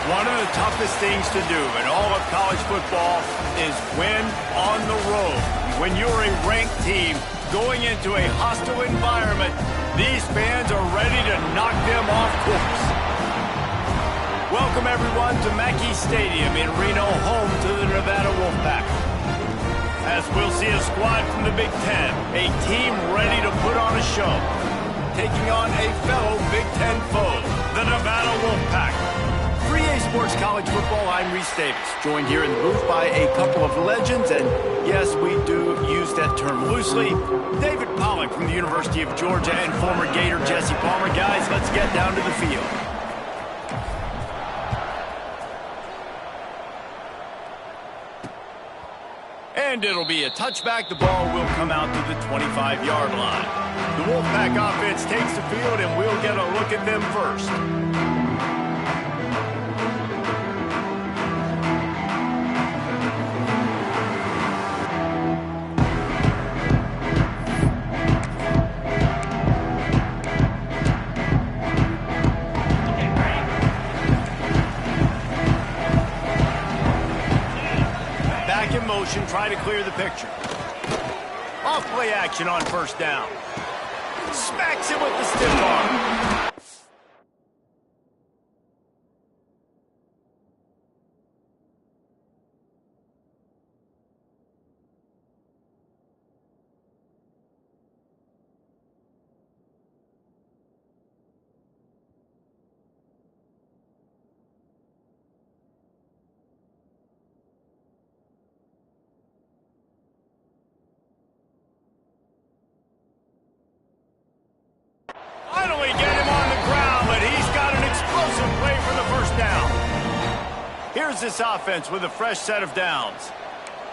One of the toughest things to do in all of college football is win on the road. When you're a ranked team going into a hostile environment, these fans are ready to knock them off course. Welcome, everyone, to Mackey Stadium in Reno, home to the Nevada Wolfpack. As we'll see a squad from the Big Ten, a team ready to put on a show, taking on a fellow Big Ten foe, the Nevada Wolfpack. 3A Sports College Football, I'm Reese Davis, joined here in the booth by a couple of legends, and yes, we do use that term loosely. David Pollack from the University of Georgia and former Gator Jesse Palmer. Guys, let's get down to the field. And it'll be a touchback. The ball will come out to the 25-yard line. The Wolfpack offense takes the field, and we'll get a look at them first. Try to clear the picture. Off play action on first down. Smacks him with the stiff arm. Finally get him on the ground, but he's got an explosive play for the first down. Here's this offense with a fresh set of downs.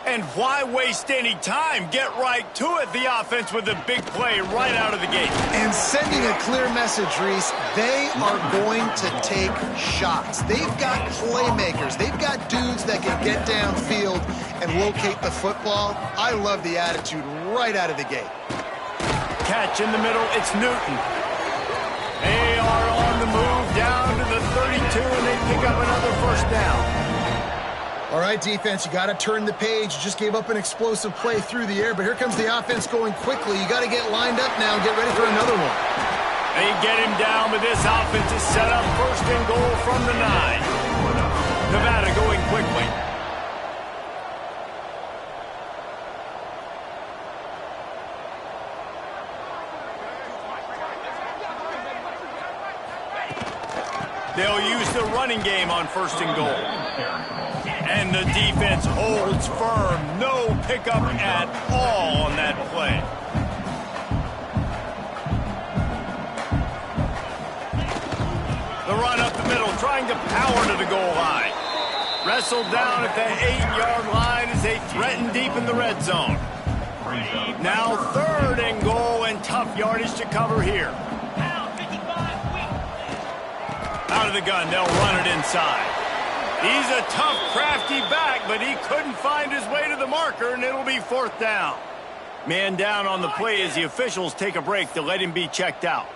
And why waste any time? Get right to it, the offense with a big play right out of the gate. And sending a clear message, Reese, they are going to take shots. They've got playmakers. They've got dudes that can get downfield and locate the football. I love the attitude right out of the gate. Catch in the middle, it's Newton. They are on the move down to the 32, and they pick up another first down. All right, defense, you got to turn the page. You just gave up an explosive play through the air, but here comes the offense going quickly. You got to get lined up now and get ready for another one. They get him down, but this offense is set up first and goal from the 9. Nevada going quickly. They'll use the running game on first and goal. And the defense holds firm. No pickup at all on that play. The run up the middle, trying to power to the goal line. Wrestled down at the 8-yard line as they threaten deep in the red zone. Now third and goal, and tough yardage to cover here. Out of the gun, they'll run it inside. He's a tough, crafty back, but he couldn't find his way to the marker, and it'll be 4th down. Man down on the play as the officials take a break to let him be checked out.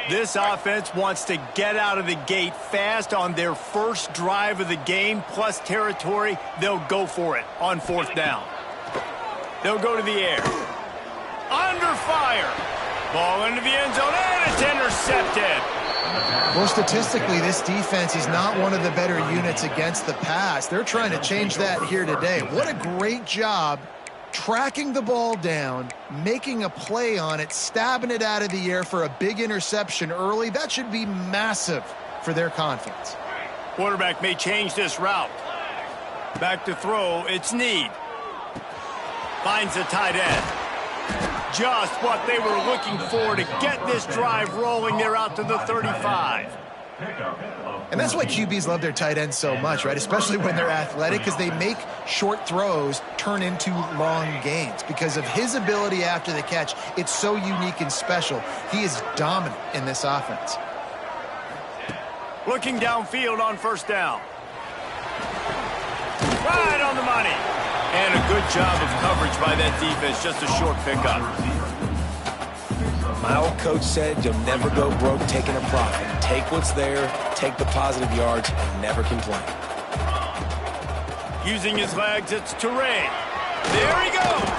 This offense wants to get out of the gate fast on their first drive of the game, plus territory. They'll go for it on 4th down. They'll go to the air. Under fire. Ball into the end zone, and it's intercepted. Well, statistically, this defense is not one of the better units against the pass. They're trying to change that here today. What a great job tracking the ball down, making a play on it, stabbing it out of the air for a big interception early. That should be massive for their confidence. Quarterback may change this route. Back to throw, it's Need. Finds the tight end. Just what they were looking for to get this drive rolling. They're out to the 35. And that's why QBs love their tight ends so much, right? Especially when they're athletic, because they make short throws turn into long gains. Because of his ability after the catch, it's so unique and special. He is dominant in this offense. Looking downfield on 1st down. Right on the money. And a good job of coverage by that defense. Just a short pickup. My old coach said you'll never go broke taking a profit. Take what's there, take the positive yards, and never complain. Using his legs, it's Toure. There he goes.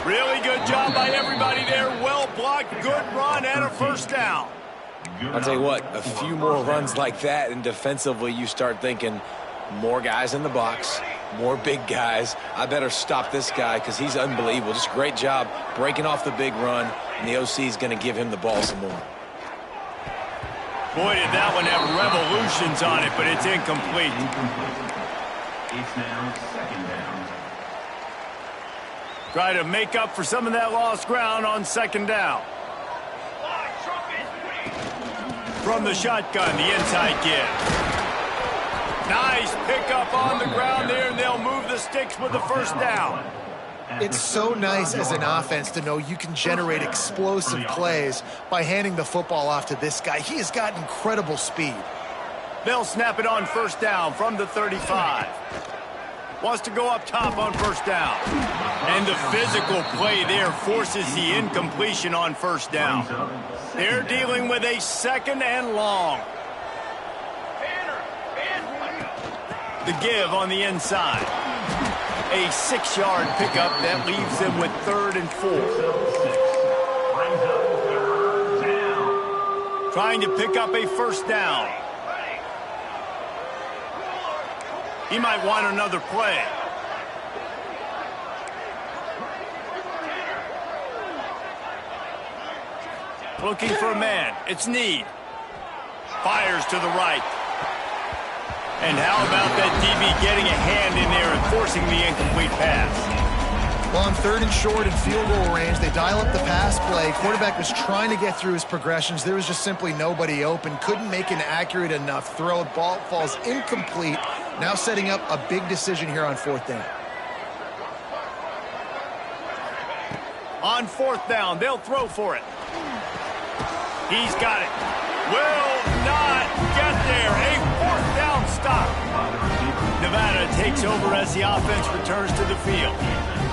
Really good job by everybody there. Well blocked, good run, and a 1st down. I'll tell you what, a few more runs like that, and defensively you start thinking more guys in the box, more big guys. I better stop this guy because he's unbelievable. Just a great job breaking off the big run, and the OC is going to give him the ball some more. Boy, did that one have revolutions on it, but it's incomplete. It's now 2nd down. Try to make up for some of that lost ground on 2nd down. From the shotgun, the inside give. Nice pickup on the ground there, and they'll move the sticks with the 1st down. It's so nice as an offense to know you can generate explosive plays by handing the football off to this guy. He has got incredible speed. They'll snap it on 1st down from the 35. Wants to go up top on 1st down. And the physical play there forces the incompletion on 1st down. They're dealing with a 2nd and long. The give on the inside. A 6-yard pickup that leaves them with 3rd and 4. Trying to pick up a 1st down. He might want another play. Looking for a man. It's Need. Fires to the right. And how about that DB getting a hand in there and forcing the incomplete pass? Well, on 3rd and short and field goal range, they dial up the pass play. Quarterback was trying to get through his progressions. There was just simply nobody open. Couldn't make an accurate enough throw. Ball falls incomplete. Now setting up a big decision here on 4th down. On 4th down, they'll throw for it. He's got it. Will not get there. A 4th down stop. Nevada takes over as the offense returns to the field.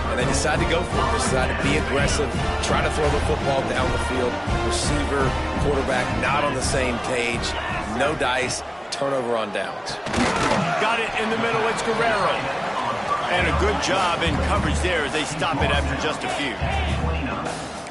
And they decide to go for it. They decide to be aggressive, try to throw the football down the field. Receiver, quarterback, not on the same page. No dice. Turnover on downs. Got it in the middle. It's Guerrero. And a good job in coverage there as they stop it after just a few.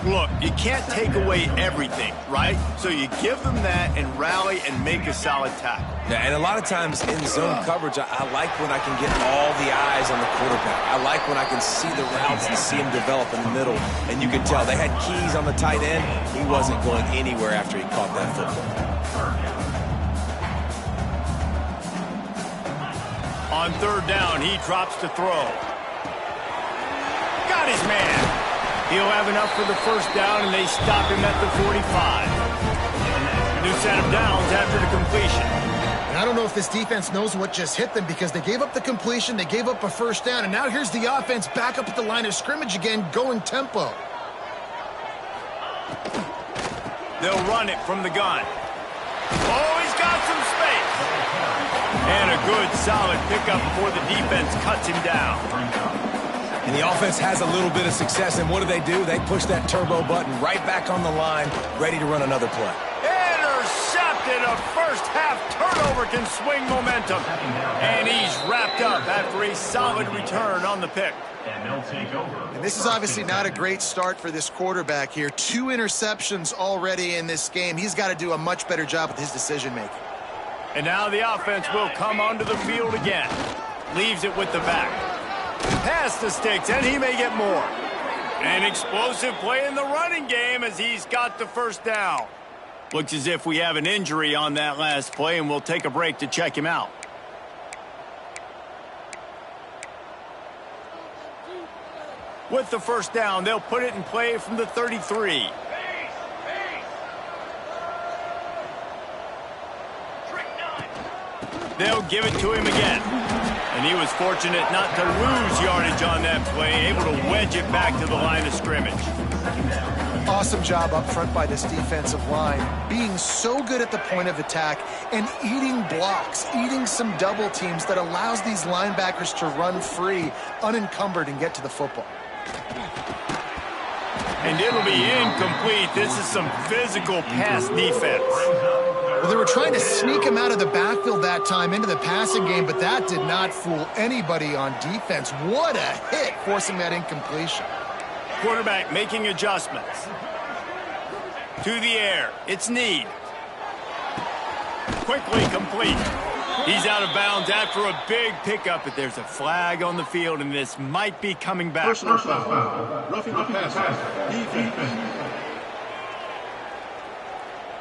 Look, you can't take away everything, right? So you give them that and rally and make a solid tackle. Yeah, and a lot of times in zone coverage, I like when I can get all the eyes on the quarterback. I like when I can see the routes and see him develop in the middle. And you can tell they had keys on the tight end. He wasn't going anywhere after he caught that football. On 3rd down, he drops to throw. Got his man. He'll have enough for the 1st down, and they stop him at the 45. New set of downs after the completion. And I don't know if this defense knows what just hit them because they gave up the completion, they gave up a 1st down, and now here's the offense back up at the line of scrimmage again, going tempo. They'll run it from the gun. Oh, he's got some space. Good, solid pickup before the defense cuts him down. And the offense has a little bit of success, and what do? They push that turbo button right back on the line, ready to run another play. Intercepted. A first-half turnover can swing momentum. And he's wrapped up after a solid return on the pick. And they'll take over. And this is obviously not a great start for this quarterback here. 2 interceptions already in this game. He's got to do a much better job with his decision-making. And now the offense will come onto the field again. Leaves it with the back. Pass the sticks, and he may get more. An explosive play in the running game as he's got the first down. Looks as if we have an injury on that last play, and we'll take a break to check him out. With the first down, they'll put it in play from the 33. They'll give it to him again. And he was fortunate not to lose yardage on that play, able to wedge it back to the line of scrimmage. Awesome job up front by this defensive line, being so good at the point of attack and eating blocks, eating some double teams that allows these linebackers to run free, unencumbered, and get to the football. And it'll be incomplete. This is some physical pass defense. Well, they were trying to sneak him out of the backfield that time into the passing game, but that did not fool anybody on defense. What a hit, forcing that incompletion. Quarterback making adjustments. To the air. It's Need. Quickly complete. He's out of bounds after a big pickup, but there's a flag on the field, and this might be coming back. Personal foul. Roughing the passer. Defense.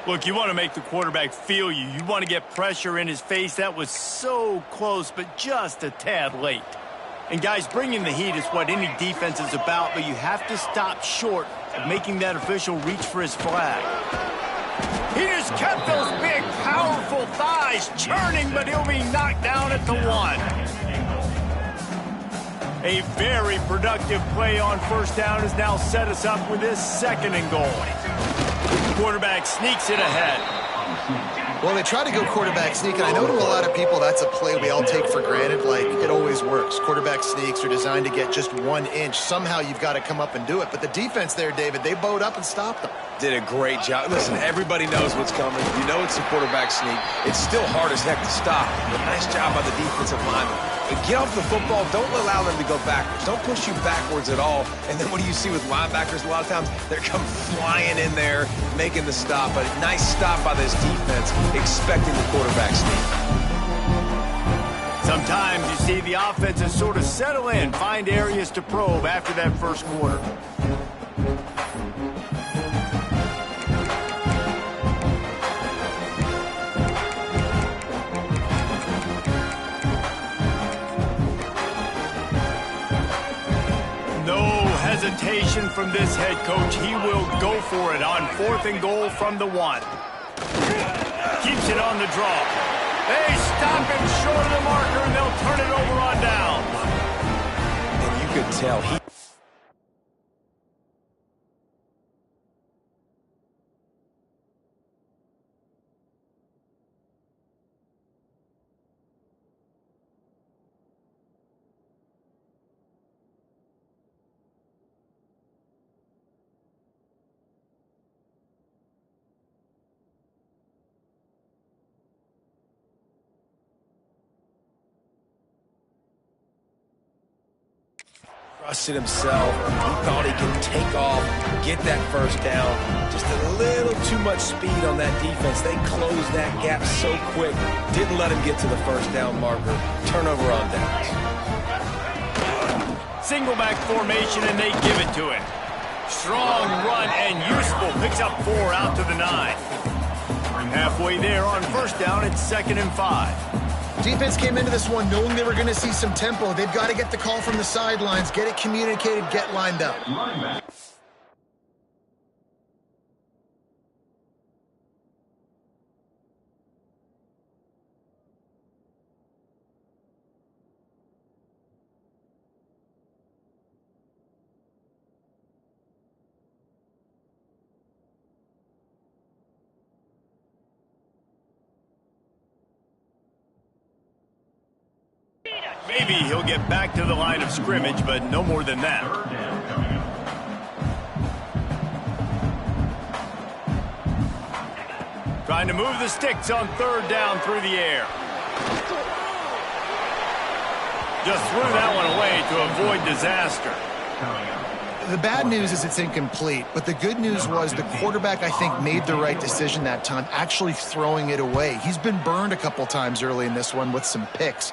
Look, you want to make the quarterback feel you. You want to get pressure in his face. That was so close, but just a tad late. And, guys, bringing the heat is what any defense is about, but you have to stop short of making that official reach for his flag. He just kept those big, powerful thighs churning, but he'll be knocked down at the 1. A very productive play on first down has now set us up with this 2nd and goal. Quarterback sneaks it ahead. Well, they try to go quarterback sneak, and I know to a lot of people that's a play we all take for granted, like it always works. Quarterback sneaks are designed to get just 1 inch. Somehow you've got to come up and do it. But the defense there, David, they bowed up and stopped them. Did a great job. Listen, everybody knows what's coming. You know it's a quarterback sneak. It's still hard as heck to stop. But nice job by the defensive lineman. But get off the football. Don't allow them to go backwards. Don't push you backwards at all. And then what do you see with linebackers? A lot of times they're come flying in there, making the stop. But a nice stop by this defense, expecting the quarterback sneak. Sometimes you see the offenses sort of settle in, find areas to probe after that first quarter. Hesitation from this head coach. He will go for it on 4th and goal from the 1. Keeps it on the draw. They stop him short of the marker, and they'll turn it over on down. And you could tell he... trusted himself. He thought he could take off, get that first down. Just a little too much speed on that defense. They closed that gap so quick. Didn't let him get to the first down marker. Turnover on downs. Single back formation, and they give it to him. Strong run and useful. Picks up 4 out to the 9. Halfway there on first down, it's 2nd and 5. Defense came into this one knowing they were going to see some tempo. They've got to get the call from the sidelines, get it communicated, get lined up. Maybe he'll get back to the line of scrimmage, but no more than that. Third down coming up. Trying to move the sticks on third down through the air. Just threw that one away to avoid disaster. Coming up. The bad news is it's incomplete, but the good news was the quarterback, I think, made the right decision that time, actually throwing it away. He's been burned a couple times early in this one with some picks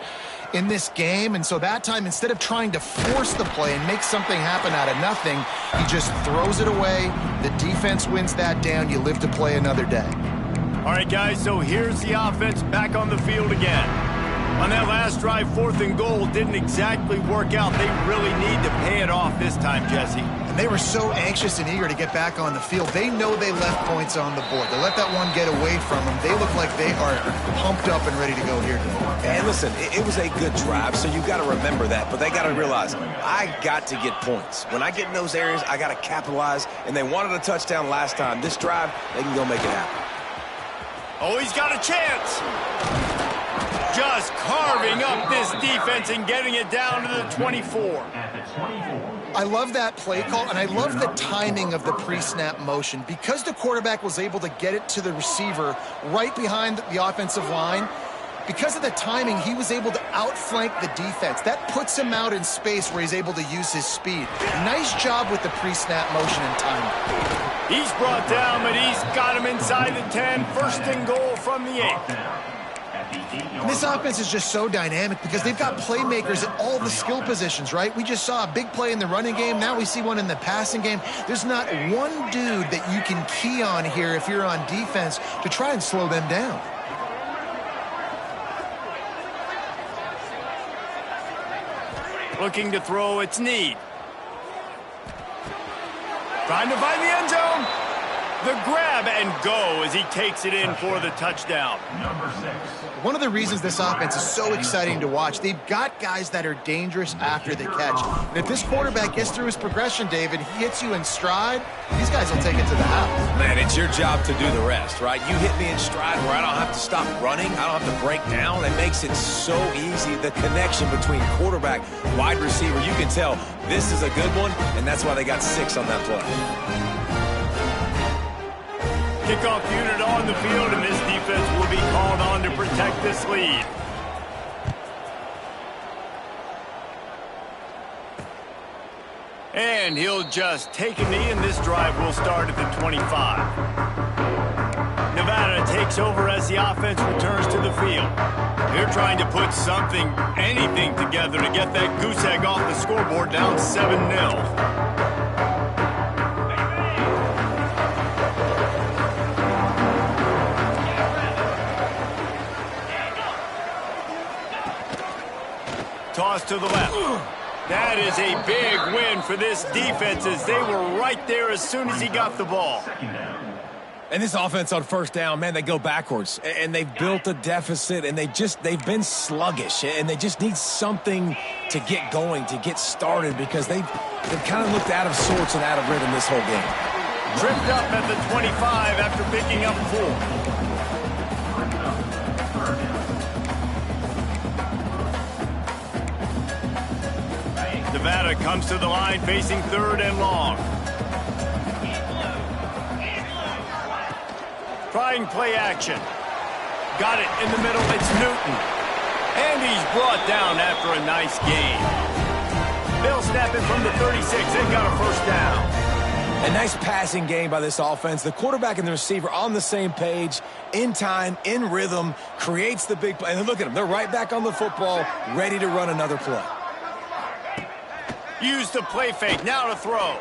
in this game, and so that time, instead of trying to force the play and make something happen out of nothing, he just throws it away. The defense wins that down. You live to play another day. All right, guys, so here's the offense back on the field again. On that last drive, 4th and goal didn't exactly work out. They really need to pay it off this time, Jesse. And they were so anxious and eager to get back on the field. They know they left points on the board. They let that one get away from them. They look like they are pumped up and ready to go here. And listen, it was a good drive, so you got to remember that. But they got to realize, I got to get points. When I get in those areas, I got to capitalize. And they wanted a touchdown last time. This drive, they can go make it happen. Oh, he's got a chance. Just carving up this defense and getting it down to the 24. At the 24. I love that play call, and I love the timing of the pre-snap motion. Because the quarterback was able to get it to the receiver right behind the offensive line, because of the timing, he was able to outflank the defense. That puts him out in space where he's able to use his speed. Nice job with the pre-snap motion and timing. He's brought down, but he's got him inside the 10. 1st and goal from the 8. And this offense is just so dynamic because they've got playmakers at all the skill positions, right? We just saw a big play in the running game. Now we see one in the passing game. There's not one dude that you can key on here if you're on defense to try and slow them down. Looking to throw, it's Need. Trying to find the end zone. The grab and go as he takes it in for the touchdown. Number 6. One of the reasons this offense is so exciting to watch, they've got guys that are dangerous after the catch. And if this quarterback gets through his progression, David, he hits you in stride, these guys will take it to the house. Man, it's your job to do the rest, right? You hit me in stride where I don't have to stop running. I don't have to break down. It makes it so easy. The connection between quarterback, wide receiver, you can tell this is a good one, and that's why they got 6 on that play. Kickoff unit on the field, and this defense will be called on to protect this lead. And he'll just take a knee, and this drive will start at the 25. Nevada takes over as the offense returns to the field. They're trying to put something, anything together to get that goose egg off the scoreboard down 7-0. Toss to the left. That is a big win for this defense as they were right there as soon as he got the ball. And this offense on 1st down, man, they go backwards. And they've built a deficit, and they've been sluggish. And they just need something to get going, to get started, because they've kind of looked out of sorts and out of rhythm this whole game. Tripped up at the 25 after picking up 4. Nevada comes to the line facing 3rd and long. Trying play action. Got it in the middle. It's Newton. And he's brought down after a nice gain. They'll snap it from the 36. They've got a 1st down. A nice passing game by this offense. The quarterback and the receiver on the same page, in time, in rhythm, creates the big play. And look at them. They're right back on the football, ready to run another play. Use the play fake, now to throw.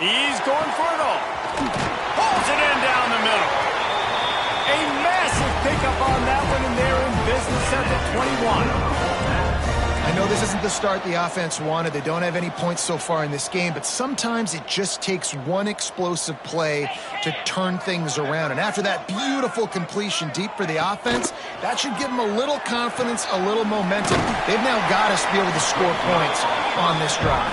He's going for it all. Pulls it in down the middle. A massive pickup on that one, and they're in business at the 21. I know this isn't the start the offense wanted. They don't have any points so far in this game, but sometimes it just takes one explosive play to turn things around. And after that beautiful completion deep for the offense, that should give them a little confidence, a little momentum. They've now got us to be able to score points on this drive.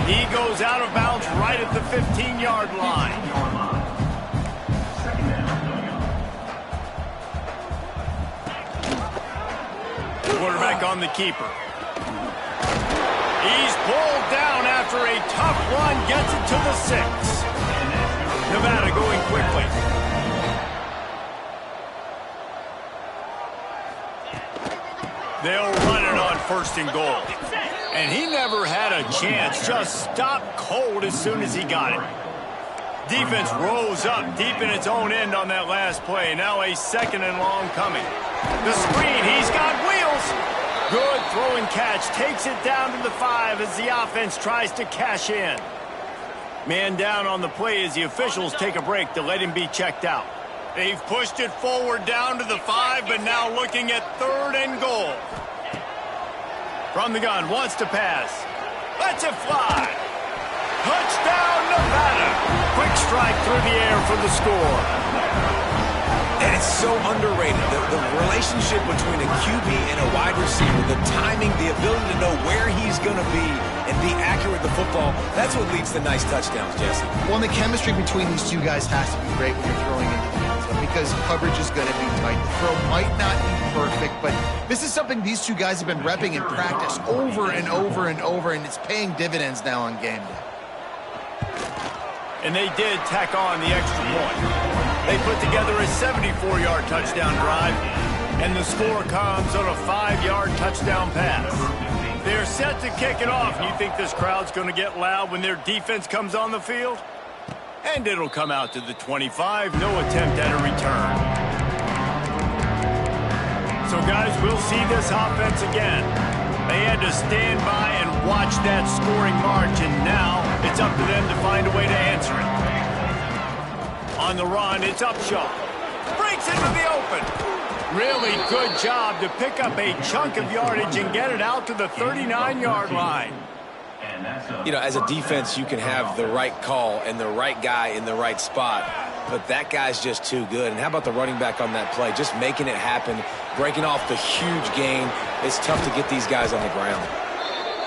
He goes out of bounds right at the 15-yard line. quarterback on the keeper. He's pulled down after a tough run, gets it to the 6. Nevada going quickly. They'll run it on 1st and goal. And he never had a chance, just stopped cold as soon as he got it. Defense rose up deep in its own end on that last play. Now a 2nd and long coming. The screen, he's got wheels. Good throw and catch, takes it down to the 5 as the offense tries to cash in. Man down on the play as the officials take a break to let him be checked out. They've pushed it forward down to the 5, but now looking at 3rd and goal. From the gun, wants to pass. Lets it fly. Touchdown, Nevada. Quick strike through the air for the score. And it's so underrated. The relationship between a QB and a wide receiver, the timing, the ability to know where he's going to be and be accurate with the football, that's what leads to nice touchdowns, Jesse. Well, and the chemistry between these two guys has to be great when you're throwing into the end zone because coverage is going to be tight. The throw might not be perfect, but this is something these two guys have been repping in practice over and over and over, and it's paying dividends now on game day. And they did tack on the extra point. They put together a 74-yard touchdown drive, and the score comes on a 5-yard touchdown pass. They're set to kick it off. You think this crowd's going to get loud when their defense comes on the field? And it'll come out to the 25. No attempt at a return. So, guys, we'll see this offense again. They had to stand by and watch that scoring march, and now it's up to them to find a way to answer it. On the run, it's Upshaw. Breaks into the open. Really good job to pick up a chunk of yardage and get it out to the 39-yard line. You know, as a defense, you can have the right call and the right guy in the right spot, but that guy's just too good. And how about the running back on that play? Just making it happen, breaking off the huge gain. It's tough to get these guys on the ground.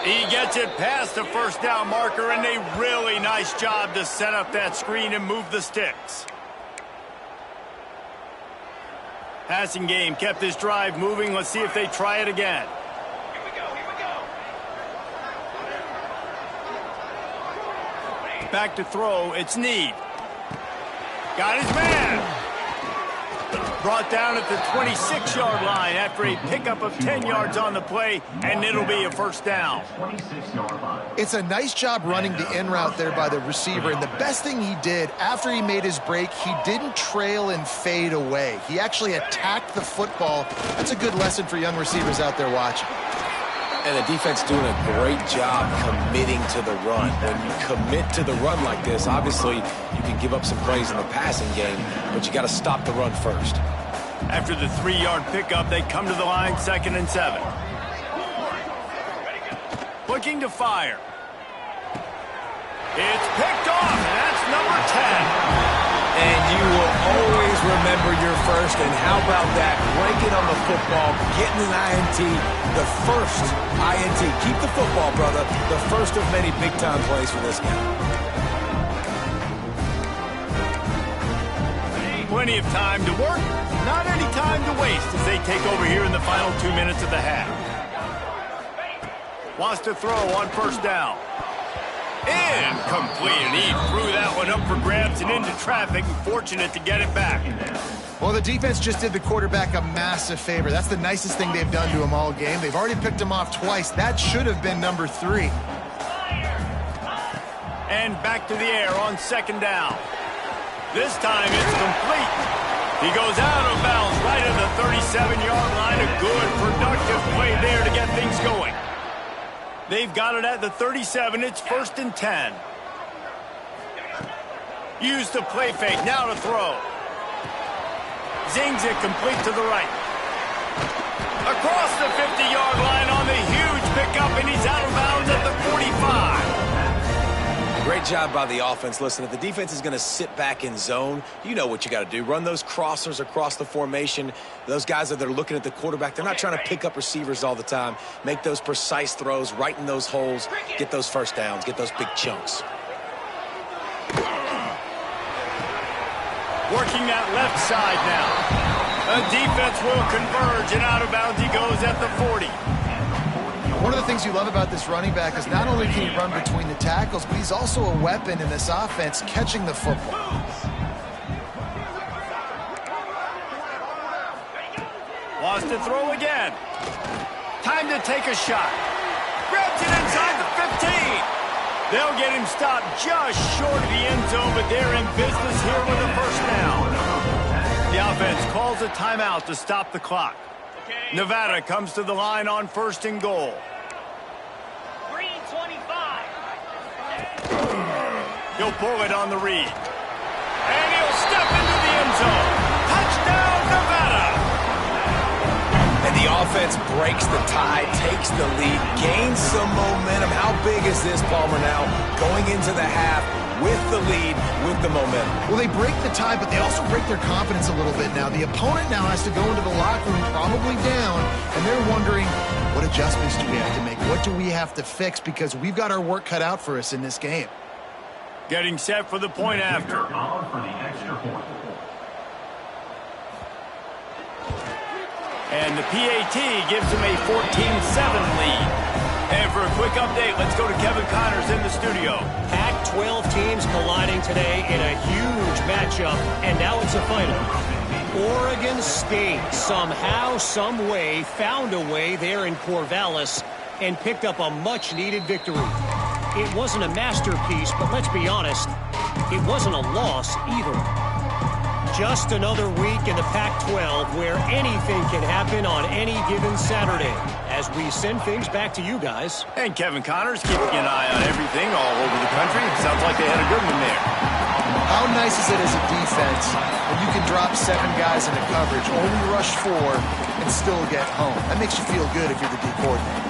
He gets it past the 1st down marker, and a really nice job to set up that screen and move the sticks. Passing game kept this drive moving. Let's see if they try it again. Here we go. Back to throw, it's Need. Got his man. Brought down at the 26-yard line after a pickup of 10 yards on the play, and it'll be a 1st down. 26-yard line. It's a nice job running the in route there by the receiver, and the best thing he did after he made his break, he didn't trail and fade away. He actually attacked the football. That's a good lesson for young receivers out there watching. And the defense doing a great job committing to the run. When you commit to the run like this, obviously you can give up some plays in the passing game, but you got to stop the run first. After the 3-yard pickup, they come to the line, 2nd and 7. Looking to fire. It's picked off, and that's number 10. And you will always remember your first, and how about that? Breaking on the football, getting an INT, the first INT. Keep the football, brother. The first of many big-time plays for this guy. Plenty of time to work, not any time to waste as they take over here in the final 2 minutes of the half. Wants to throw on 1st down. Incomplete, and he threw that one up for grabs and into traffic, and fortunate to get it back. Well, the defense just did the quarterback a massive favor. That's the nicest thing they've done to him all game. They've already picked him off twice. That should have been number 3. And back to the air on 2nd down. This time it's complete. He goes out of bounds right at the 37-yard line. A good, productive play there to get things going. They've got it at the 37. It's 1st and 10. Use the play fake. Now to throw. Zings it complete to the right. Across the 50-yard line on the huge pickup, and he's out of bounds at the 45. Great job by the offense. Listen, if the defense is going to sit back in zone, you know what you got to do. Run those crossers across the formation. Those guys that are looking at the quarterback, they're not trying to pick up receivers all the time. Make those precise throws, right in those holes, get those 1st downs, get those big chunks. Working that left side now. The defense will converge, and out of bounds he goes at the 40. One of the things you love about this running back is not only can he run between the tackles, but he's also a weapon in this offense catching the football. Wants to throw again. Time to take a shot. Grabs it inside the 15. They'll get him stopped just short of the end zone, but they're in business here with a first down. The offense calls a timeout to stop the clock. Nevada comes to the line on 1st and goal. 3:25. He'll pull it on the read. And he'll step into the end zone. Touchdown, Nevada! And the offense breaks the tie, takes the lead, gains some momentum. How big is this, Palmer, now? Going into the half with the lead, with the momentum. Well, they break the tie, but they also break their confidence a little bit now. The opponent now has to go into the locker room probably down, and they're wondering, what adjustments do we have to make? What do we have to fix? Because we've got our work cut out for us in this game. Getting set for the point after. On for the extra point. And the PAT gives them a 14-7 lead. And for a quick update, let's go to Kevin Connors in the studio. Pac-12 teams colliding today in a huge matchup, and now it's a final. Oregon State somehow, some way, found a way there in Corvallis and picked up a much-needed victory. It wasn't a masterpiece, but let's be honest, it wasn't a loss either. Just another week in the Pac-12 where anything can happen on any given Saturday. As we send things back to you guys. And Kevin Connors keeping an eye on everything all over the country. Sounds like they had a good one there. How nice is it as a defense when you can drop 7 guys into coverage, only rush 4, and still get home? That makes you feel good if you're the D coordinator.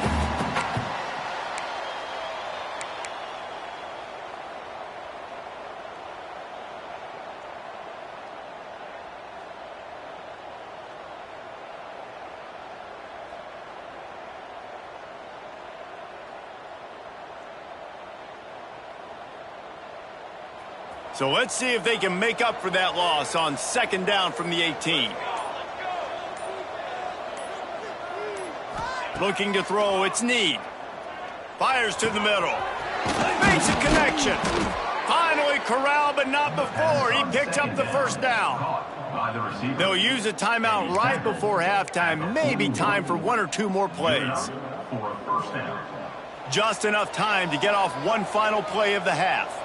So let's see if they can make up for that loss on 2nd down from the 18. Looking to throw, it's Need. Fires to the middle. Makes a connection. Finally corralled, but not before. He picked up the first down. They'll use a timeout right before halftime. Maybe time for 1 or 2 more plays. Just enough time to get off one final play of the half.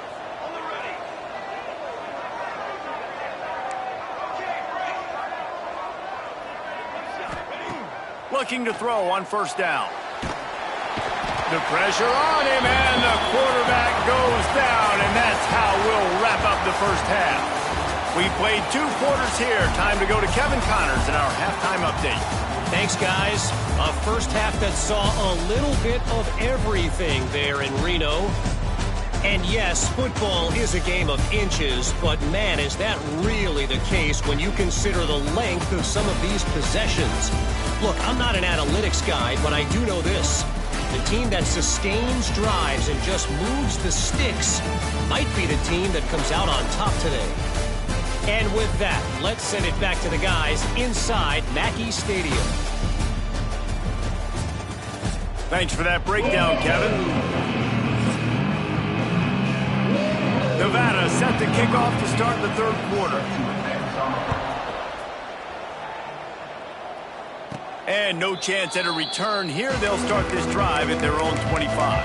Looking to throw on 1st down. The pressure on him, and the quarterback goes down, and that's how we'll wrap up the first half. We played 2 quarters here. Time to go to Kevin Connors in our halftime update. Thanks, guys. A first half that saw a little bit of everything there in Reno. And yes, football is a game of inches, but man, is that really the case when you consider the length of some of these possessions. Look, I'm not an analytics guy, but I do know this. The team that sustains drives and just moves the sticks might be the team that comes out on top today. And with that, let's send it back to the guys inside Mackey Stadium. Thanks for that breakdown, Kevin. Nevada set to kick off to start the 3rd quarter. And no chance at a return here. They'll start this drive at their own 25.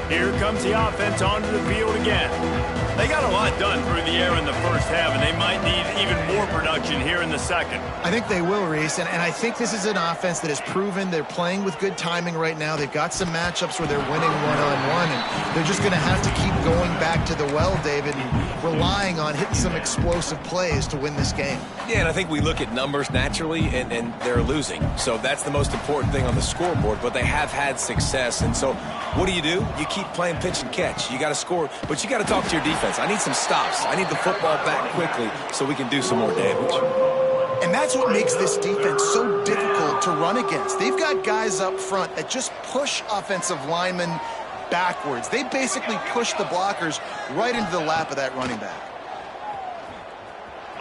Here comes the offense onto the field again. They got a lot done through the air in the first half, and they might need even more production here in the second. I think they will, Reese, and I think this is an offense that has proven they're playing with good timing right now. They've got some matchups where they're winning one-on-one, and they're just going to have to keep going back to the well, David, and relying on hitting some explosive plays to win this game. Yeah, and I think we look at numbers naturally, and they're losing. So that's the most important thing on the scoreboard, but they have had success. And so what do? You keep playing pitch and catch. You got to score, but you got to talk to your defense. I need some stops. I need the football back quickly so we can do some more damage. And that's what makes this defense so difficult to run against. They've got guys up front that just push offensive linemen backwards. They basically push the blockers right into the lap of that running back.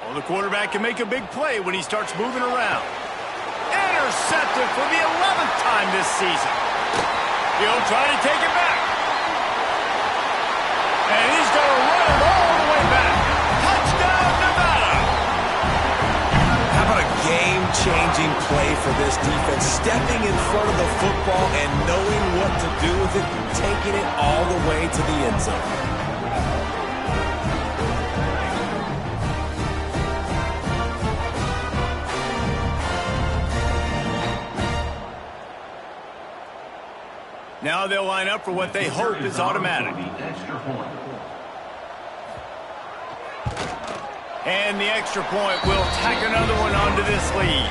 Well, the quarterback can make a big play when he starts moving around. Intercepted for the 11th time this season. He'll try to take it back. And he's going to run it all the way back. Touchdown, Nevada. How about a game-changing play for this defense? Stepping in front of the football and knowing what to do with it, taking it all the way to the end zone. Now they'll line up for what they hope is automatic. And the extra point will tack another one onto this lead.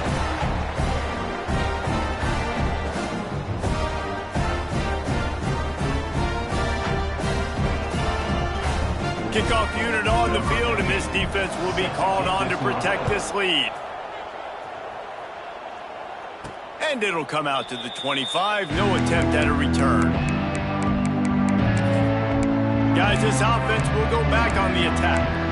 Kickoff unit on the field, and this defense will be called on to protect this lead. And it'll come out to the 25. No attempt at a return. Guys, this offense will go back on the attack.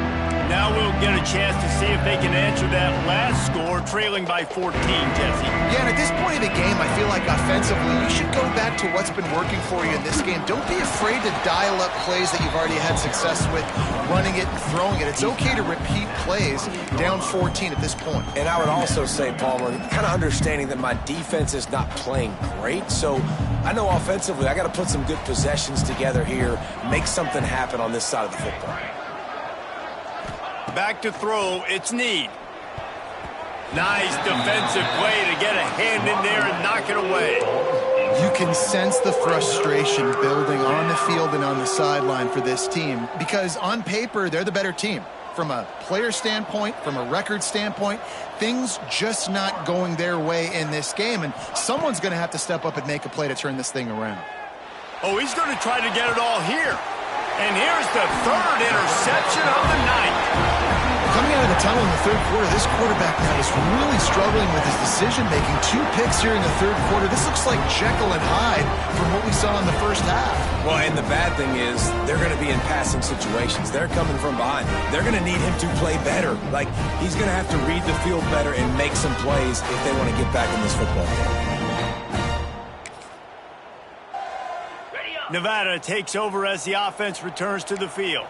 Now we'll get a chance to see if they can answer that last score, trailing by 14, Jesse. Yeah, and at this point of the game, I feel like offensively, you should go back to what's been working for you in this game. Don't be afraid to dial up plays that you've already had success with, running it and throwing it. It's okay to repeat plays down 14 at this point. And I would also say, Palmer, kind of understanding that my defense is not playing great, so I know offensively I got to put some good possessions together here, make something happen on this side of the football. Back to throw, it's Need. Nice defensive play to get a hand in there and knock it away. You can sense the frustration building on the field and on the sideline for this team because on paper, they're the better team. From a player standpoint, from a record standpoint, things just not going their way in this game, and someone's going to have to step up and make a play to turn this thing around. Oh, he's going to try to get it all here. And here's the third interception of the night. Coming out of the tunnel in the third quarter, this quarterback now is really struggling with his decision-making. 2 picks here in the third quarter. This looks like Jekyll and Hyde from what we saw in the first half. Well, and the bad thing is they're going to be in passing situations. They're coming from behind. They're going to need him to play better. Like, he's going to have to read the field better and make some plays if they want to get back in this football game. Nevada takes over as the offense returns to the field.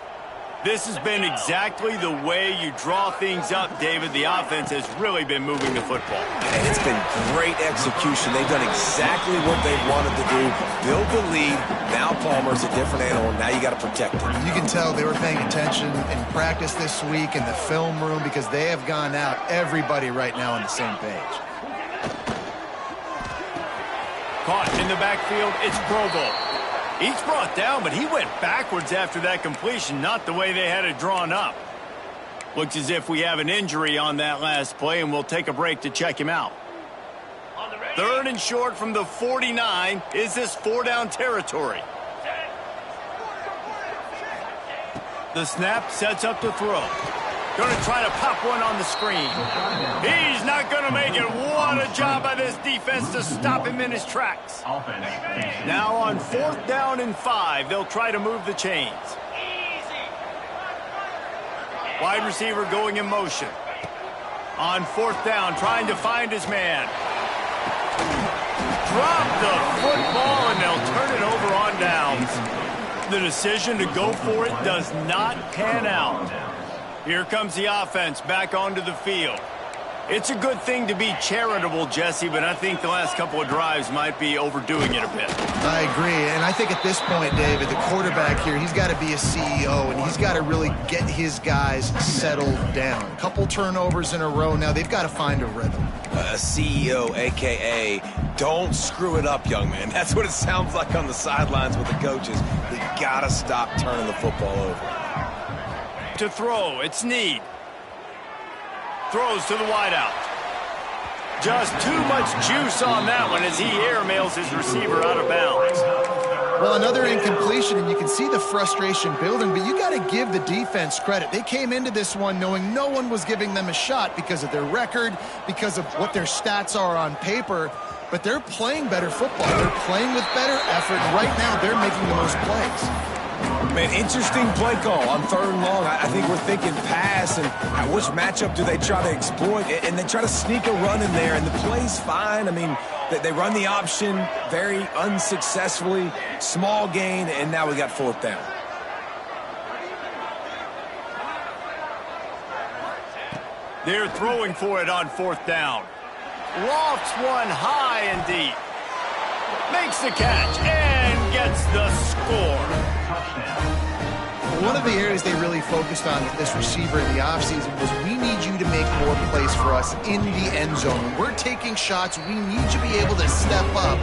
This has been exactly the way you draw things up, David. The offense has really been moving the football. And it's been great execution. They've done exactly what they wanted to do. Build the lead. Now Palmer's a different animal. Now you got to protect it. You can tell they were paying attention in practice this week in the film room because they have gone out, everybody right now on the same page. Caught in the backfield, it's Provo. He's brought down, but he went backwards after that completion, not the way they had it drawn up. Looks as if we have an injury on that last play, and we'll take a break to check him out. Third and short from the 49. Is this 4-down territory? The snap sets up the throw. Going to try to pop one on the screen. He's not going to make it. What a job by this defense to stop him in his tracks. Now on 4th down and 5, they'll try to move the chains. Wide receiver going in motion. On 4th down, trying to find his man. Drop the football, and they'll turn it over on downs. The decision to go for it does not pan out. Here comes the offense back onto the field. It's a good thing to be charitable, Jesse, but I think the last couple of drives might be overdoing it a bit. I agree, and I think at this point, David, the quarterback here, he's got to be a CEO, and he's got to really get his guys settled down. A couple turnovers in a row now. They've got to find a rhythm. A CEO, a.k.a. don't screw it up, young man. That's what it sounds like on the sidelines with the coaches. They got to stop turning the football over. To throw, it's Need. Throws to the wideout. Just too much juice on that one as he airmails his receiver out of bounds. Well, another incompletion, and you can see the frustration building, but you got to give the defense credit. They came into this one knowing no one was giving them a shot because of their record, because of what their stats are on paper, but they're playing better football. They're playing with better effort. Right now, they're making the most plays. Man, interesting play call on 3rd and long. I think we're thinking pass and which matchup do they try to exploit, and they try to sneak a run in there, and the play's fine. I mean, they run the option very unsuccessfully, small gain, and now we got 4th down. They're throwing for it on 4th down. Lofts one high and deep. Makes the catch and gets the score. One of the areas they really focused on with this receiver in the offseason was we need you to make more plays for us in the end zone. When we're taking shots, we need you to be able to step up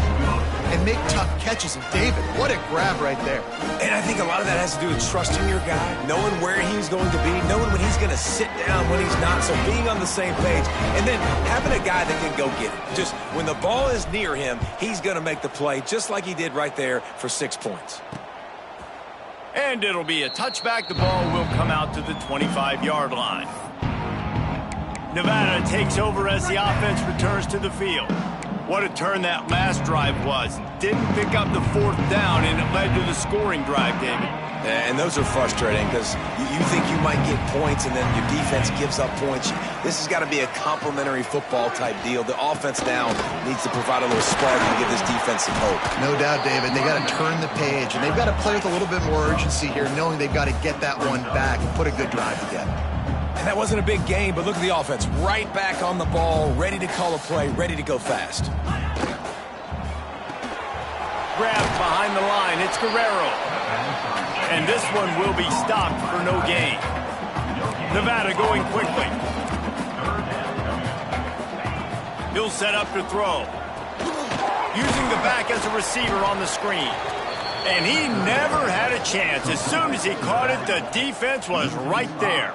and make tough catches. And David, what a grab right there. And I think a lot of that has to do with trusting your guy, knowing where he's going to be, knowing when he's going to sit down, when he's not, so being on the same page, and then having a guy that can go get it. Just when the ball is near him, he's going to make the play just like he did right there for 6 points. And it'll be a touchback. The ball will come out to the 25-yard line. Nevada takes over as the offense returns to the field. What a turn that last drive was. Didn't pick up the 4th down, and it led to the scoring drive, David. And those are frustrating because you think you might get points and then your defense gives up points. This has got to be a complementary football type deal. The offense now needs to provide a little spark and give this defense some hope. No doubt, David. They got to turn the page, and they've got to play with a little bit more urgency here, knowing they've got to get that one back and put a good drive together. And that wasn't a big game, but look at the offense. Right back on the ball, ready to call a play, ready to go fast. Grabbed behind the line. It's Guerrero. And this one will be stopped for no gain. Nevada going quickly. He'll set up to throw. Using the back as a receiver on the screen. And he never had a chance. As soon as he caught it, the defense was right there.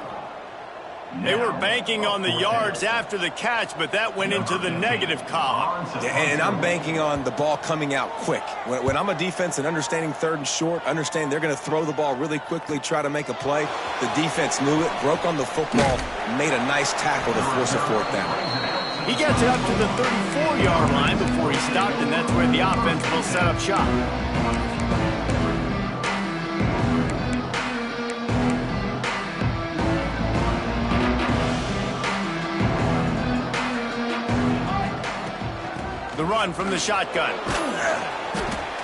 They were banking on the yards after the catch, but that went into the negative column. And I'm banking on the ball coming out quick. When I'm a defense and understanding 3rd and short, understand they're going to throw the ball really quickly, try to make a play. The defense knew it, broke on the football, made a nice tackle to force a 4th down. He gets it up to the 34-yard line before he stopped, and that's where the offense will set up shop. The run from the shotgun.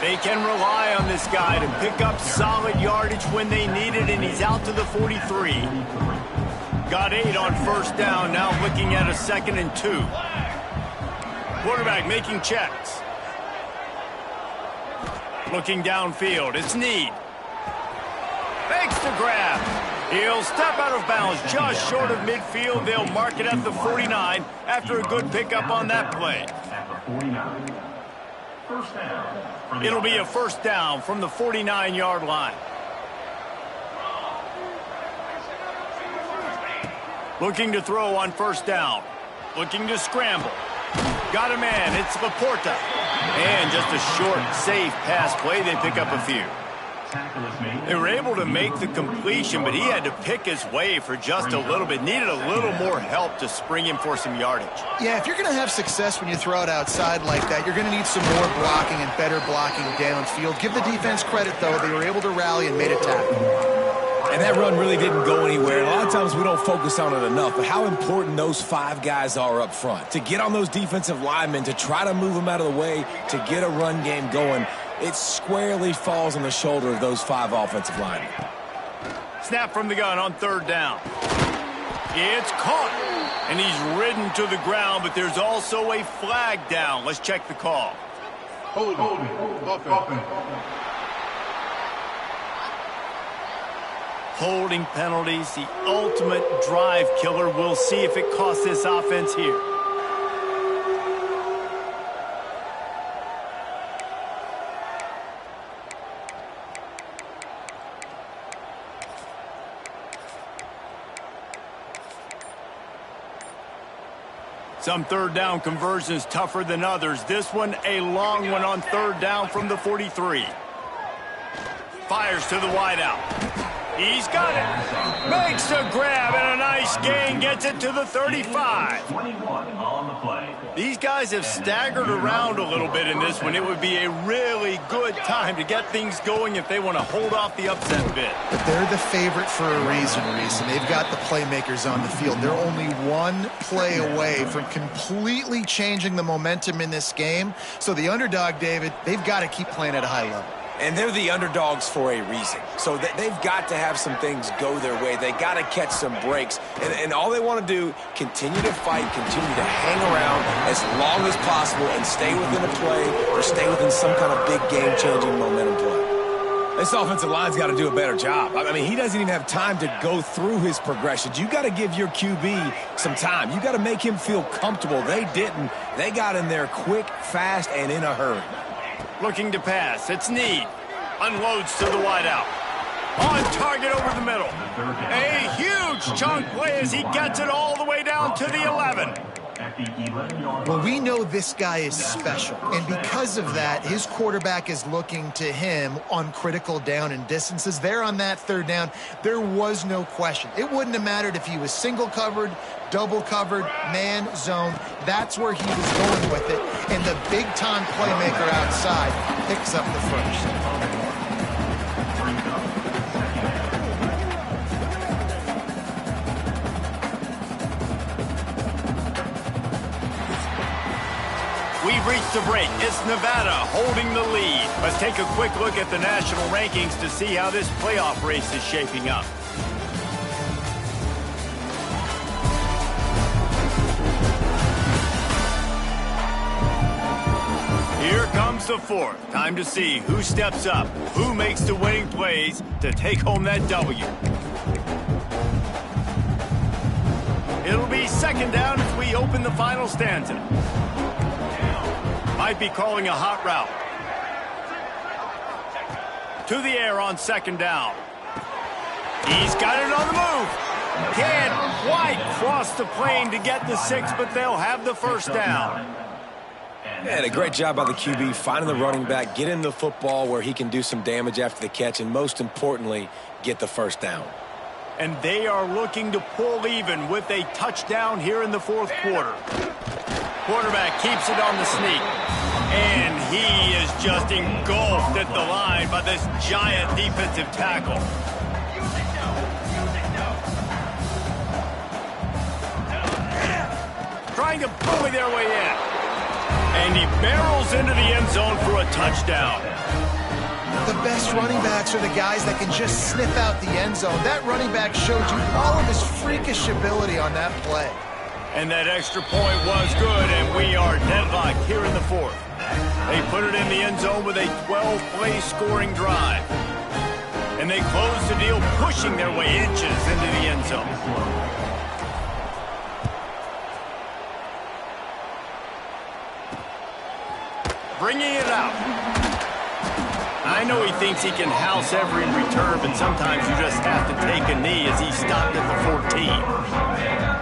They can rely on this guy to pick up solid yardage when they need it, and he's out to the 43. Got 8 on 1st down, now looking at a 2nd and 2. Quarterback making checks. Looking downfield, it's Need. Makes the grab. He'll step out of bounds just short of midfield. They'll mark it at the 49 after a good pickup on that play. It'll be a 1st down from the 49-yard line. Looking to throw on 1st down. Looking to scramble. Got a man. It's Laporta. And just a short, safe pass play. They pick up a few. They were able to make the completion, but he had to pick his way for just a little bit. Needed a little more help to spring him for some yardage. Yeah, if you're going to have success when you throw it outside like that, you're going to need some more blocking and better blocking downfield. Give the defense credit, though. They were able to rally and made a tackle. And that run really didn't go anywhere. And a lot of times we don't focus on it enough, but how important those 5 guys are up front. To get on those defensive linemen, to try to move them out of the way, to get a run game going, it squarely falls on the shoulder of those 5 offensive linemen. Snap from the gun on 3rd down. It's caught. And he's ridden to the ground, but there's also a flag down. Let's check the call. Holding penalties, the ultimate drive killer. We'll see if it costs this offense here. Some 3rd down conversions tougher than others. This one, a long one on 3rd down from the 43. Fires to the wideout. He's got it. Makes a grab and a nice gain. Gets it to the 35. 21 on the play. These guys have staggered around a little bit in this one. It would be a really good time to get things going if they want to hold off the upset bid. But they're the favorite for a reason, Reese, and they've got the playmakers on the field. They're only one play away from completely changing the momentum in this game. So the underdog, David, they've got to keep playing at a high level. And they're the underdogs for a reason. So they've got to have some things go their way. They got to catch some breaks. And all they want to do, continue to fight, continue to hang around as long as possible and stay within a play or stay within some kind of big game-changing momentum play. This offensive line's got to do a better job. I mean, he doesn't even have time to go through his progressions. You got to give your QB some time. You got to make him feel comfortable. They didn't. They got in there quick, fast, and in a hurry. Looking to pass. It's Need. Unloads to the wideout. On target over the middle. A huge chunk play as he gets it all the way down to the 11. Well, we know this guy is special, and because of that, his quarterback is looking to him on critical down and distances. There on that third down, there was no question. It wouldn't have mattered if he was single covered, double covered, man, zone. That's where he was going with it, and the big-time playmaker outside picks up the first. We've reached a break. It's Nevada holding the lead. Let's take a quick look at the national rankings to see how this playoff race is shaping up. Here comes the fourth. Time to see who steps up, who makes the winning plays to take home that W. It'll be second down as we open the final stanza. Might be calling a hot route. To the air on second down. He's got it on the move. Can't quite cross the plane to get the 6, but they'll have the first down. Yeah, a great job by the QB, finding the running back, getting the football where he can do some damage after the catch, and most importantly, get the first down. And they are looking to pull even with a touchdown here in the fourth quarter. Quarterback keeps it on the sneak. And he is just engulfed at the line by this giant defensive tackle. Trying to bully their way in. And he barrels into the end zone for a touchdown. The best running backs are the guys that can just sniff out the end zone. That running back showed you all of his freakish ability on that play. And that extra point was good, and we are deadlocked here in the fourth. They put it in the end zone with a 12-play scoring drive. And they close the deal, pushing their way inches into the end zone. Bringing it out. I know he thinks he can house every return, but sometimes you just have to take a knee as he stopped at the 14.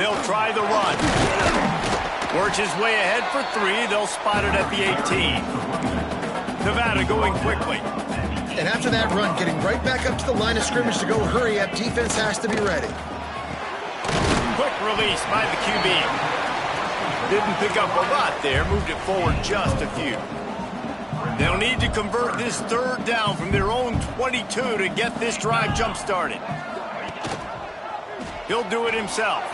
They'll try the run. Works his way ahead for 3. They'll spot it at the 18. Nevada going quickly. And after that run, getting right back up to the line of scrimmage to go hurry up, defense has to be ready. Quick release by the QB. Didn't pick up a lot there, moved it forward just a few. They'll need to convert this third down from their own 22 to get this drive jump-started. He'll do it himself.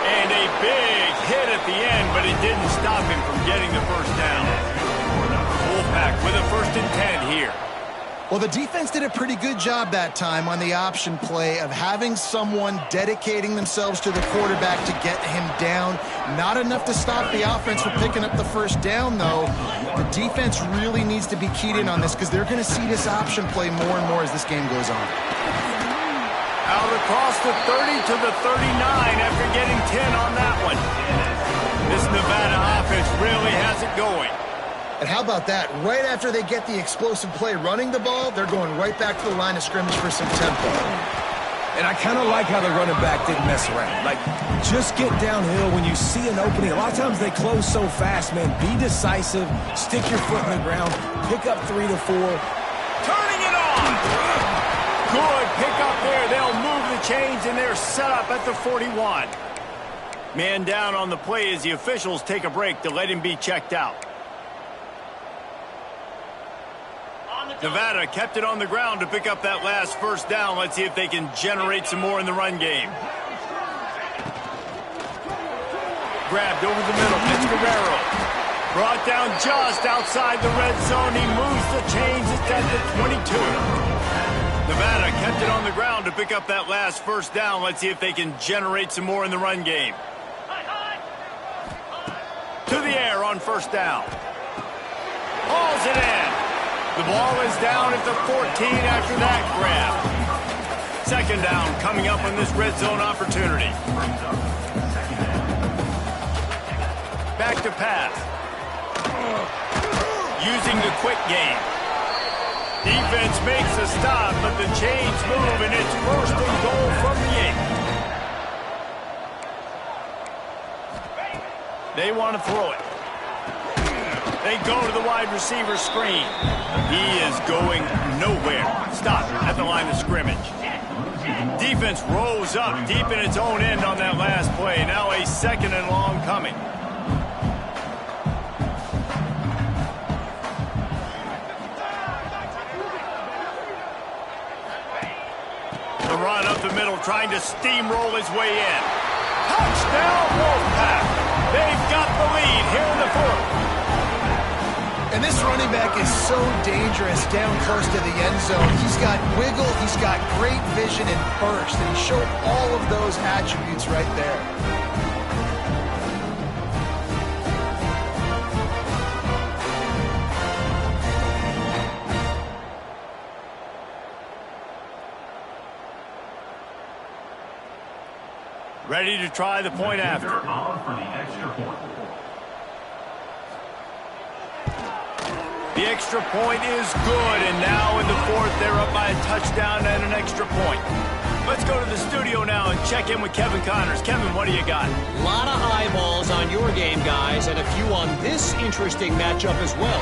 And a big hit at the end, but it didn't stop him from getting the first down. Wolfpack with a 1st and 10 here. Well, the defense did a pretty good job that time on the option play of having someone dedicating themselves to the quarterback to get him down. Not enough to stop the offense from picking up the first down, though. The defense really needs to be keyed in on this because they're going to see this option play more and more as this game goes on. Out across the 30 to the 39 after getting 10 on that one. This Nevada offense really has it going. And how about that? Right after they get the explosive play running the ball, they're going right back to the line of scrimmage for some tempo. And I kind of like how the running back didn't mess around. Like, just get downhill when you see an opening. A lot of times they close so fast, man. Be decisive, stick your foot in the ground, pick up 3 to 4. Turning it on! change, and they're set up at the 41. Man down on the play as the officials take a break to let him be checked out. Nevada kept it on the ground to pick up that last first down. Let's see if they can generate some more in the run game. Grabbed over the middle. It's Guerrero. Brought down just outside the red zone. He moves the chains. It's at the 22. Nevada kept it on the ground to pick up that last first down. Let's see if they can generate some more in the run game. To the air on first down. Hauls it in. The ball is down at the 14 after that grab. Second down coming up on this red zone opportunity. Back to pass. Using the quick game. Defense makes a stop, but the chains move, and it's first and goal from the 8. They want to throw it. They go to the wide receiver screen. He is going nowhere. Stop at the line of scrimmage. Defense rose up deep in its own end on that last play. Now a second and long coming. The run up the middle, trying to steamroll his way in. Touchdown, Wolfpack. They've got the lead here in the fourth. And this running back is so dangerous down close to the end zone. He's got wiggle, he's got great vision and burst, and he showed all of those attributes right there. Ready to try the point after. On for the extra point. The extra point is good, and now in the fourth, they're up by a touchdown and an extra point. Let's go to the studio now and check in with Kevin Connors. Kevin, what do you got? A lot of eyeballs on your game, guys, and a few on this interesting matchup as well.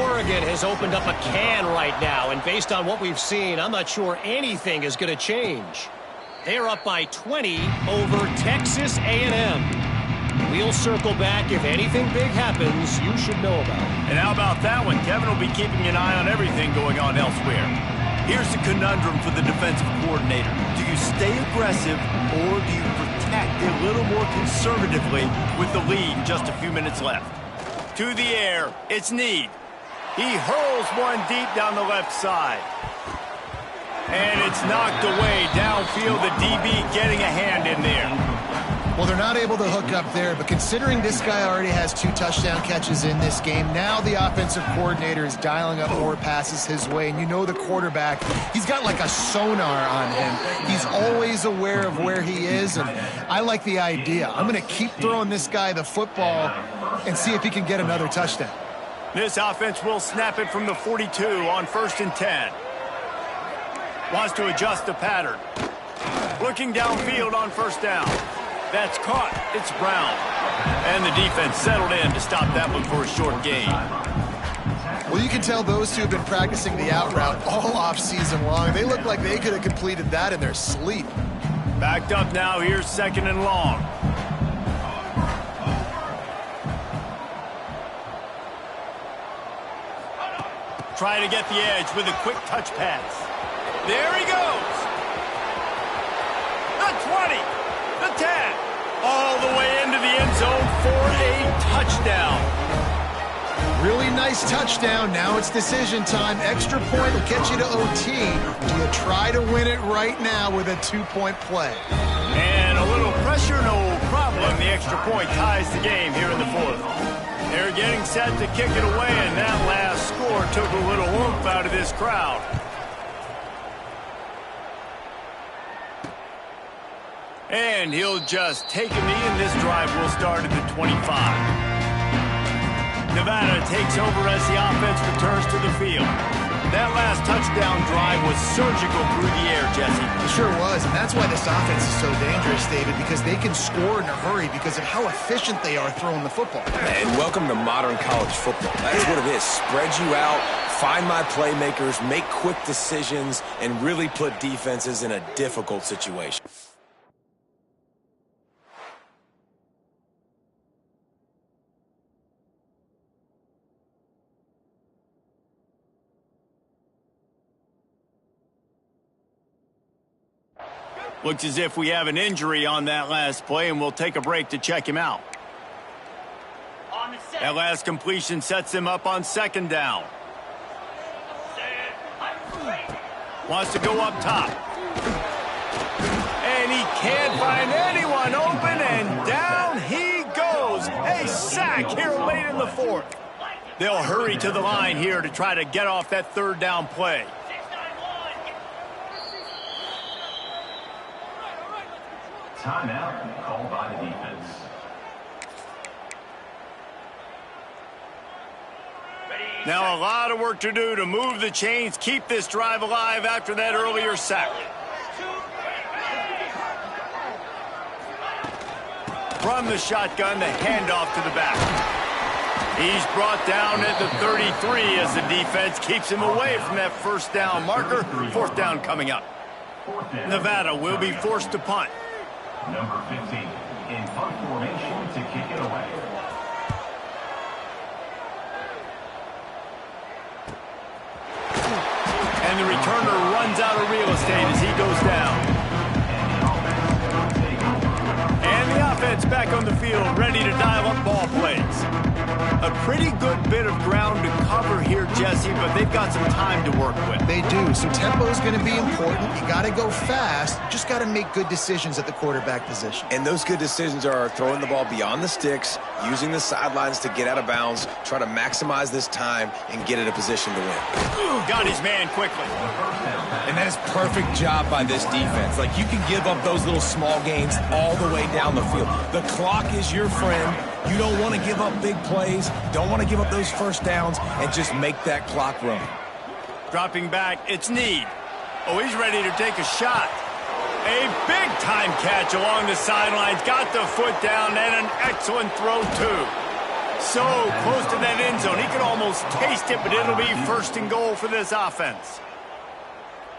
Oregon has opened up a can right now, and based on what we've seen, I'm not sure anything is going to change. They're up by 20 over Texas A&M. We'll circle back. If anything big happens, you should know about it. And how about that one? Kevin will be keeping an eye on everything going on elsewhere. Here's the conundrum for the defensive coordinator. Do you stay aggressive, or do you protect a little more conservatively with the lead just a few minutes left? To the air, it's Need. He hurls one deep down the left side. And it's knocked away downfield. The DB getting a hand in there. Well, they're not able to hook up there, but considering this guy already has 2 touchdown catches in this game, now the offensive coordinator is dialing up more passes his way. And you know the quarterback, he's got like a sonar on him. He's always aware of where he is, and I like the idea. I'm going to keep throwing this guy the football and see if he can get another touchdown. This offense will snap it from the 42 on 1st and 10. Wants to adjust the pattern. Looking downfield on first down. That's caught. It's Brown. And the defense settled in to stop that one for a short gain. Well, you can tell those two have been practicing the out route all off season long. They look like they could have completed that in their sleep. Backed up now. Here's 2nd and long. Try to get the edge with a quick touch pass. There he goes. The 20, the 10, all the way into the end zone for a touchdown. Really nice touchdown. Now it's decision time. Extra point will get you to OT. Do you try to win it right now with a 2-point play? And a little pressure, no problem. The extra point ties the game here in the fourth. They're getting set to kick it away, and that last score took a little oomph out of this crowd. And he'll just take a knee, and this drive will start at the 25. Nevada takes over as the offense returns to the field. That last touchdown drive was surgical through the air, Jesse. It sure was, and that's why this offense is so dangerous, David, because they can score in a hurry because of how efficient they are throwing the football. And welcome to modern college football. That's what it is. Spread you out, find my playmakers, make quick decisions, and really put defenses in a difficult situation. Looks as if we have an injury on that last play, and we'll take a break to check him out. That last completion sets him up on second down. Wants to go up top. And he can't find anyone open, and down he goes. A sack here late in the fourth. They'll hurry to the line here to try to get off that third down play. Timeout called by the defense. Now a lot of work to do to move the chains, keep this drive alive after that earlier sack. From the shotgun, the handoff to the back. He's brought down at the 33 as the defense keeps him away from that first down marker. Fourth down coming up. Nevada will be forced to punt. Number 15 in punt formation to kick it away. And the returner runs out of real estate as he goes down. And the offense back on the field, ready to dial up ball plays. A pretty good bit of ground to cover here, Jesse, but they've got some time to work with. They do. So tempo is going to be important. You got to go fast. You just got to make good decisions at the quarterback position. And those good decisions are throwing the ball beyond the sticks, using the sidelines to get out of bounds, try to maximize this time and get in a position to win. Got his man quickly. And that is perfect job by this defense. Like, you can give up those little small gains all the way down the field. The clock is your friend. You don't want to give up big plays, don't want to give up those first downs, and just make that clock run. Dropping back, it's Need. Oh, he's ready to take a shot. A big-time catch along the sidelines. Got the foot down, and an excellent throw, too. So close to that end zone. He could almost taste it, but it'll be first and goal for this offense.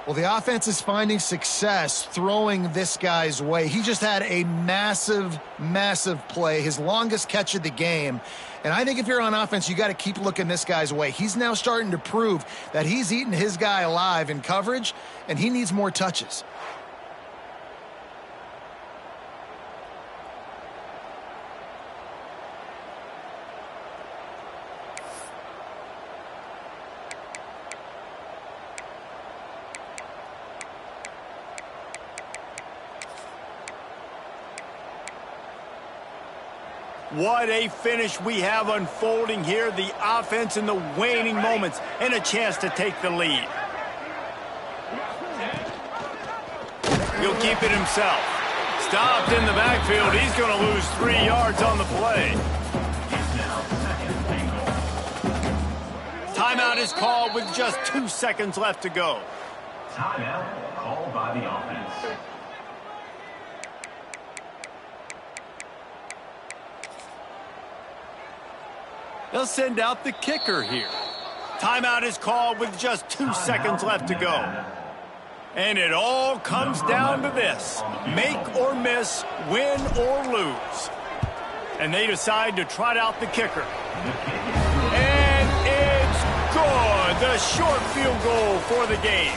Well, the offense is finding success throwing this guy's way. He just had a massive, massive play, his longest catch of the game. And I think if you're on offense, you got to keep looking this guy's way. He's now starting to prove that he's eating his guy alive in coverage, and he needs more touches. What a finish we have unfolding here. The offense in the waning moments and a chance to take the lead. He'll keep it himself. Stopped in the backfield. He's going to lose 3 yards on the play. Timeout is called with just 2 seconds left to go. Timeout called by the offense. They'll send out the kicker here. Timeout is called with just 2 seconds left to go. And it all comes down to this. Make or miss, win or lose. And they decide to trot out the kicker. And it's good. The short field goal for the game.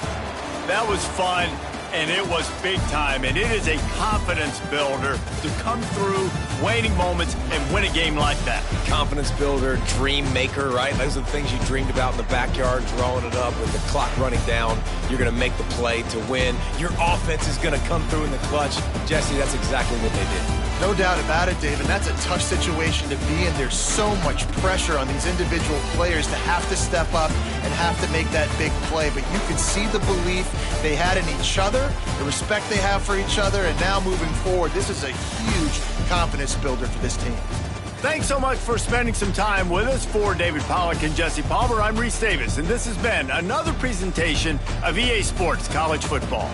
That was fun, and it was big time. And it is a confidence builder to come through waning moments and win a game like that. Confidence builder, dream maker, right? Those are the things you dreamed about in the backyard, throwing it up with the clock running down. You're going to make the play to win. Your offense is going to come through in the clutch. Jesse, that's exactly what they did. No doubt about it, Dave, and that's a tough situation to be in. There's so much pressure on these individual players to have to step up and have to make that big play. But you can see the belief they had in each other, the respect they have for each other, and now moving forward, this is a huge confidence builder for this team. Thanks so much for spending some time with us. For David Pollack and Jesse Palmer, I'm Reese Davis, and this has been another presentation of EA Sports College Football.